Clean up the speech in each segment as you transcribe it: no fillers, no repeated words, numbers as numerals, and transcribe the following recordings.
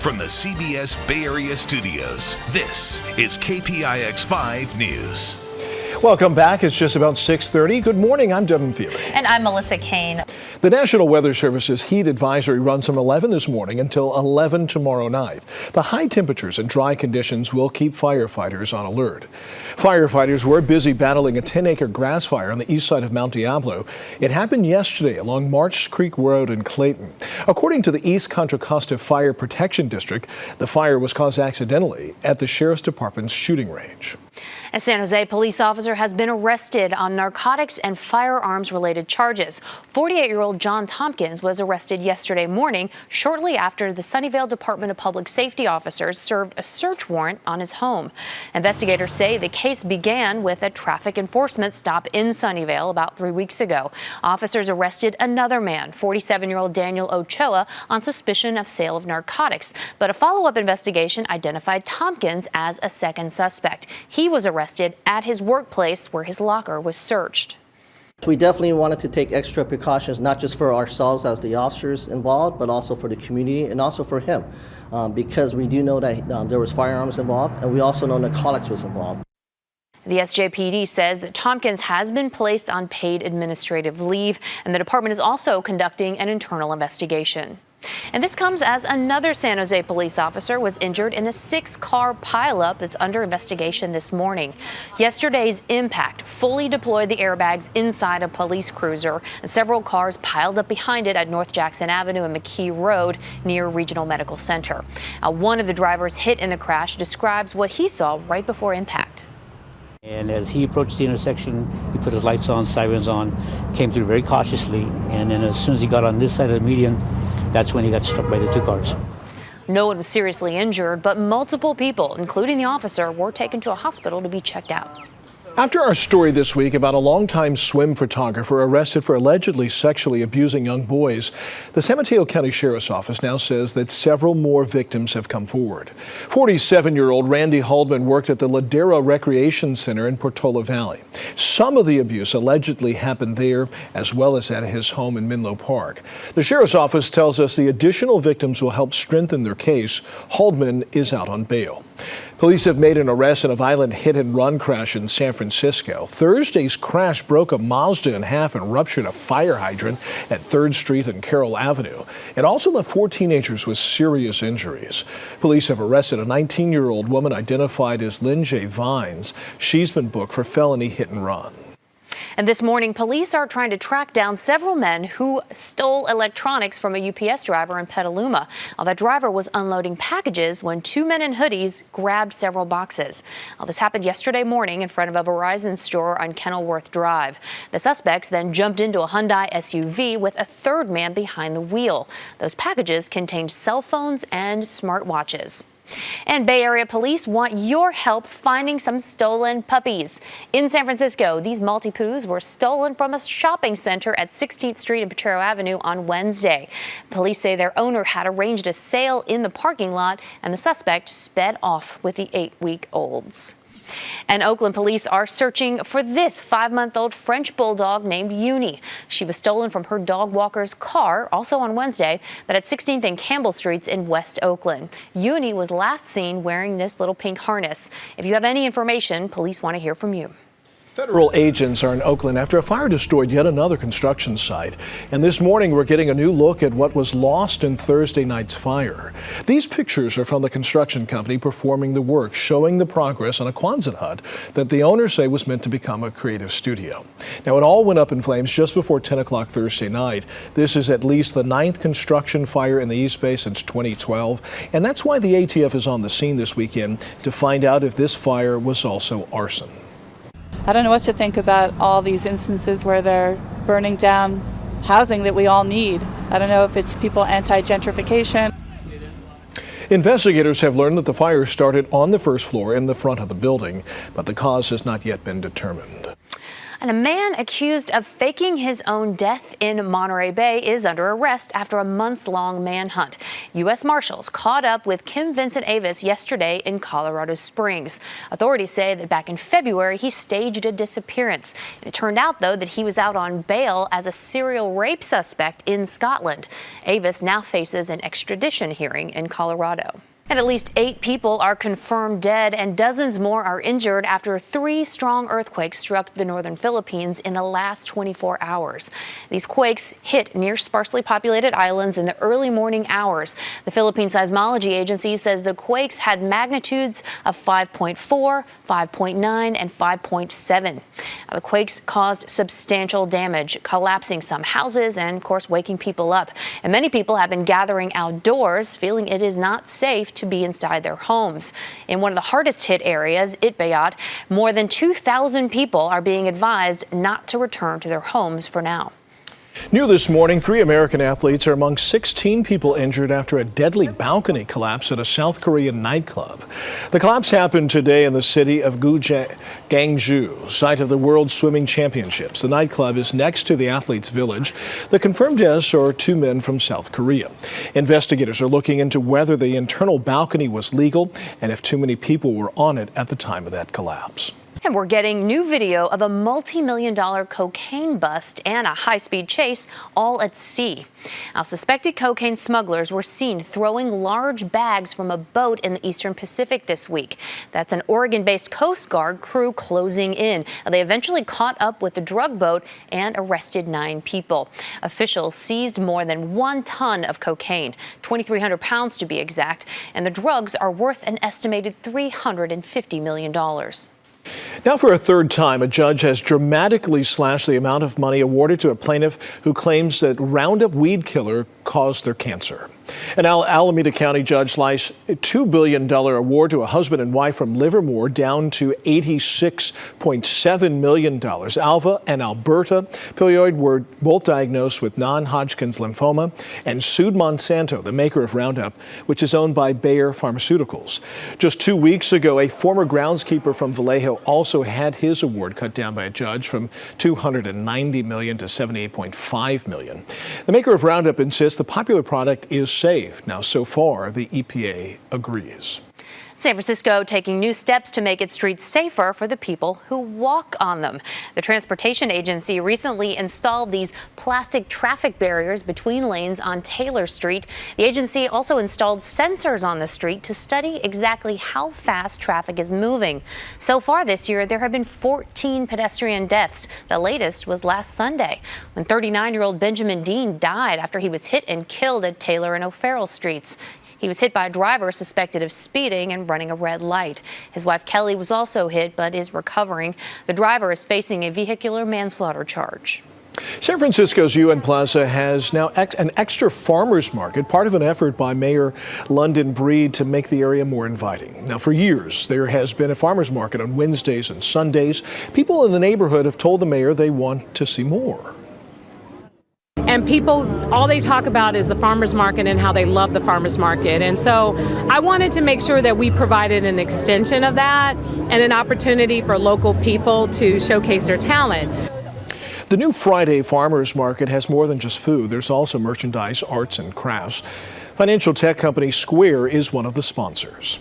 From the CBS Bay Area studios, this is KPIX 5 News. Welcome back. It's just about 6:30. Good morning. I'm Devin Fehely. And I'm Melissa Kane. The National Weather Service's heat advisory runs from 11 this morning until 11 tomorrow night. The high temperatures and dry conditions will keep firefighters on alert. Firefighters were busy battling a 10-acre grass fire on the east side of Mount Diablo. It happened yesterday along March Creek Road in Clayton. According to the East Contra Costa Fire Protection District, the fire was caused accidentally at the Sheriff's Department's shooting range. A San Jose police officer has been arrested on narcotics and firearms-related charges. 48-year-old John Tompkins was arrested yesterday morning, shortly after the Sunnyvale Department of Public Safety officers served a search warrant on his home. Investigators say the case began with a traffic enforcement stop in Sunnyvale about 3 weeks ago. Officers arrested another man, 47-year-old Daniel Ochoa, on suspicion of sale of narcotics. But a follow-up investigation identified Tompkins as a second suspect. He was arrested at his workplace where his locker was searched. We definitely wanted to take extra precautions, not just for ourselves as the officers involved, but also for the community and also for him, because we do know that there was firearms involved, and we also know narcotics was involved. The SJPD says that Tompkins has been placed on paid administrative leave, and the department is also conducting an internal investigation. And this comes as another San Jose police officer was injured in a 6-car pileup that's under investigation this morning. Yesterday's impact fully deployed the airbags inside a police cruiser, and several cars piled up behind it at North Jackson Avenue and McKee Road near Regional Medical Center. One of the drivers hit in the crash describes what he saw right before impact. And as he approached the intersection, he put his lights on, sirens on, came through very cautiously, and then as soon as he got on this side of the median, that's when he got struck by the 2 cars. No one was seriously injured, but multiple people, including the officer, were taken to a hospital to be checked out. After our story this week about a longtime swim photographer arrested for allegedly sexually abusing young boys, the San Mateo County Sheriff's Office now says that several more victims have come forward. 47-year-old Randy Haldeman worked at the Ladera Recreation Center in Portola Valley. Some of the abuse allegedly happened there, as well as at his home in Menlo Park. The Sheriff's Office tells us the additional victims will help strengthen their case. Haldeman is out on bail. Police have made an arrest in a violent hit-and-run crash in San Francisco. Thursday's crash broke a Mazda in half and ruptured a fire hydrant at 3rd Street and Carroll Avenue. It also left 4 teenagers with serious injuries. Police have arrested a 19-year-old woman identified as Lynn J. Vines. She's been booked for felony hit-and-run. And this morning, police are trying to track down several men who stole electronics from a UPS driver in Petaluma. That driver was unloading packages when 2 men in hoodies grabbed several boxes. This happened yesterday morning in front of a Verizon store on Kenilworth Drive. The suspects then jumped into a Hyundai SUV with a 3rd man behind the wheel. Those packages contained cell phones and smartwatches. And Bay Area police want your help finding some stolen puppies. In San Francisco, these Maltipoos were stolen from a shopping center at 16th Street and Potrero Avenue on Wednesday. Police say their owner had arranged a sale in the parking lot, and the suspect sped off with the 8-week-olds. And Oakland police are searching for this 5-month-old French bulldog named Uni. She was stolen from her dog walker's car, also on Wednesday, but at 16th and Campbell Streets in West Oakland. Uni was last seen wearing this little pink harness. If you have any information, police want to hear from you. Federal agents are in Oakland after a fire destroyed yet another construction site. And this morning, we're getting a new look at what was lost in Thursday night's fire. These pictures are from the construction company performing the work, showing the progress on a Quonset hut that the owners say was meant to become a creative studio. Now, it all went up in flames just before 10 o'clock Thursday night. This is at least the 9th construction fire in the East Bay since 2012. And that's why the ATF is on the scene this weekend to find out if this fire was also arson. I don't know what to think about all these instances where they're burning down housing that we all need. I don't know if it's people anti-gentrification. Investigators have learned that the fire started on the 1st floor in the front of the building, but the cause has not yet been determined. And a man accused of faking his own death in Monterey Bay is under arrest after a months-long manhunt. U.S. Marshals caught up with Kim Vincent Avis yesterday in Colorado Springs. Authorities say that back in February, he staged a disappearance. It turned out, though, that he was out on bail as a serial rape suspect in Scotland. Avis now faces an extradition hearing in Colorado. And at least 8 people are confirmed dead and dozens more are injured after 3 strong earthquakes struck the northern Philippines in the last 24 hours. These quakes hit near sparsely populated islands in the early morning hours. The Philippine Seismology Agency says the quakes had magnitudes of 5.4, 5.9, and 5.7. The quakes caused substantial damage, collapsing some houses and, of course, waking people up. And many people have been gathering outdoors, feeling it is not safe to be inside their homes. In one of the hardest hit areas, Itbayat, more than 2,000 people are being advised not to return to their homes for now. New this morning, 3 American athletes are among 16 people injured after a deadly balcony collapse at a South Korean nightclub. The collapse happened today in the city of Gwangju, site of the World Swimming Championships. The nightclub is next to the athletes' village. The confirmed deaths are 2 men from South Korea. Investigators are looking into whether the internal balcony was legal and if too many people were on it at the time of that collapse. And we're getting new video of a multi-million-dollar cocaine bust and a high-speed chase, all at sea. Now, suspected cocaine smugglers were seen throwing large bags from a boat in the eastern Pacific this week. That's an Oregon-based Coast Guard crew closing in. Now, they eventually caught up with the drug boat and arrested 9 people. Officials seized more than 1 ton of cocaine, 2,300 pounds to be exact, and the drugs are worth an estimated $350 million. Now, for a third time, a judge has dramatically slashed the amount of money awarded to a plaintiff who claims that Roundup weed killer caused their cancer. An Alameda County judge sliced a $2 billion award to a husband and wife from Livermore down to $86.7 million. Alva and Alberta Pileup were both diagnosed with non-Hodgkin's lymphoma and sued Monsanto, the maker of Roundup, which is owned by Bayer Pharmaceuticals. Just 2 weeks ago, a former groundskeeper from Vallejo also had his award cut down by a judge from $290 million to $78.5 million. The maker of Roundup insists the popular product is safe. Now, so far, the EPA agrees. San Francisco taking new steps to make its streets safer for the people who walk on them. The transportation agency recently installed these plastic traffic barriers between lanes on Taylor Street. The agency also installed sensors on the street to study exactly how fast traffic is moving. So far this year, there have been 14 pedestrian deaths. The latest was last Sunday, when 39-year-old Benjamin Dean died after he was hit and killed at Taylor and O'Farrell Streets. He was hit by a driver suspected of speeding and running a red light. His wife Kelly was also hit but is recovering. The driver is facing a vehicular manslaughter charge. San Francisco's UN Plaza has now an extra farmers market, part of an effort by Mayor London Breed to make the area more inviting. Now, for years, there has been a farmers market on Wednesdays and Sundays. People in the neighborhood have told the mayor they want to see more. And people, all they talk about is the farmers market and how they love the farmers market. And so I wanted to make sure that we provided an extension of that and an opportunity for local people to showcase their talent. The new Friday Farmers Market has more than just food. There's also merchandise, arts, and crafts. Financial tech company Square is one of the sponsors.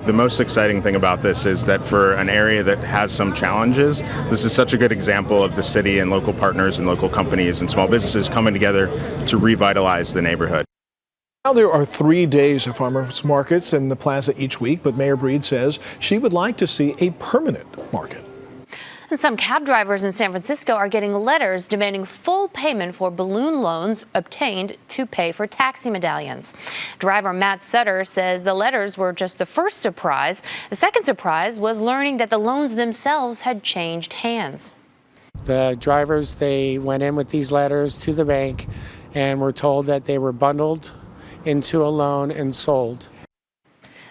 The most exciting thing about this is that for an area that has some challenges, this is such a good example of the city and local partners and local companies and small businesses coming together to revitalize the neighborhood. Now, there are 3 days of farmers markets in the plaza each week, but Mayor Breed says she would like to see a permanent market. And some cab drivers in San Francisco are getting letters demanding full payment for balloon loans obtained to pay for taxi medallions. Driver Matt Sutter says the letters were just the first surprise. The second surprise was learning that the loans themselves had changed hands. The drivers, they went in with these letters to the bank and were told that they were bundled into a loan and sold.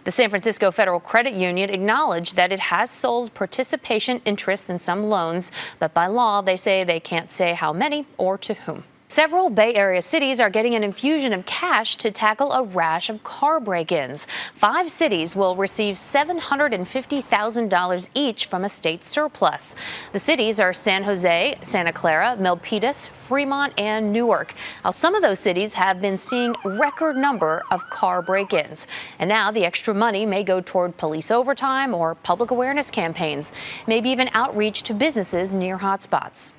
The San Francisco Federal Credit Union acknowledged that it has sold participation interests in some loans, but by law, they say they can't say how many or to whom. Several Bay Area cities are getting an infusion of cash to tackle a rash of car break-ins. 5 cities will receive $750,000 each from a state surplus. The cities are San Jose, Santa Clara, Milpitas, Fremont, and Newark. Now, some of those cities have been seeing record number of car break-ins. And now the extra money may go toward police overtime or public awareness campaigns, maybe even outreach to businesses near hotspots.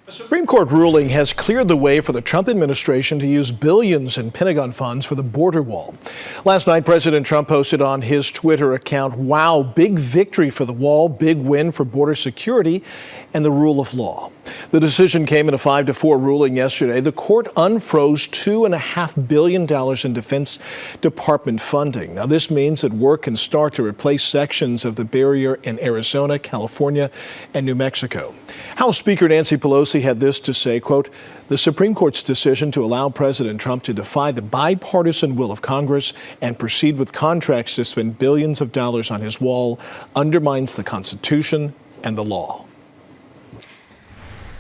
The Supreme Court ruling has cleared the way for the Trump administration to use billions in Pentagon funds for the border wall. Last night, President Trump posted on his Twitter account, "Wow, big victory for the wall, big win for border security and the rule of law." The decision came in a 5-4 ruling yesterday. The court unfroze $2.5 billion in Defense Department funding. Now, this means that work can start to replace sections of the barrier in Arizona, California, and New Mexico. House Speaker Nancy Pelosi had this to say, quote, "The Supreme Court's decision to allow President Trump to defy the bipartisan will of Congress and proceed with contracts to spend billions of dollars on his wall undermines the Constitution and the law."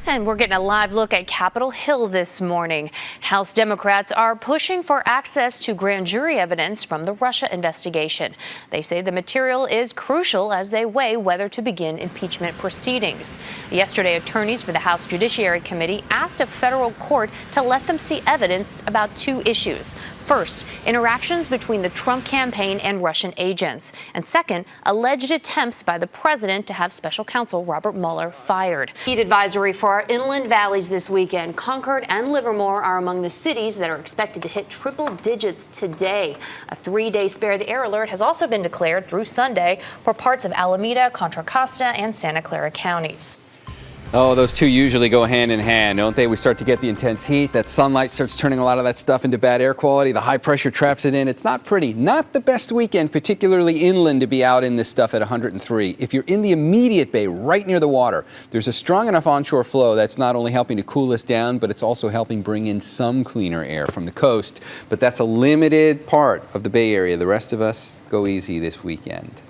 And we're getting a live look at Capitol Hill this morning. House Democrats are pushing for access to grand jury evidence from the Russia investigation. They say the material is crucial as they weigh whether to begin impeachment proceedings. Yesterday, attorneys for the House Judiciary Committee asked a federal court to let them see evidence about 2 issues. First, interactions between the Trump campaign and Russian agents. And second, alleged attempts by the president to have special counsel Robert Mueller fired. Heat advisory for our inland valleys this weekend. Concord and Livermore are among the cities that are expected to hit triple digits today. A 3-day spare the air alert has also been declared through Sunday for parts of Alameda, Contra Costa, and Santa Clara counties. Oh, those two usually go hand in hand, don't they? We start to get the intense heat. That sunlight starts turning a lot of that stuff into bad air quality. The high pressure traps it in. It's not pretty. Not the best weekend, particularly inland, to be out in this stuff at 103. If you're in the immediate bay, right near the water, there's a strong enough onshore flow that's not only helping to cool us down, but it's also helping bring in some cleaner air from the coast. But that's a limited part of the Bay Area. The rest of us go easy this weekend.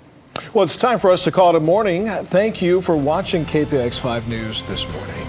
Well, it's time for us to call it a morning. Thank you for watching KPIX 5 News this morning.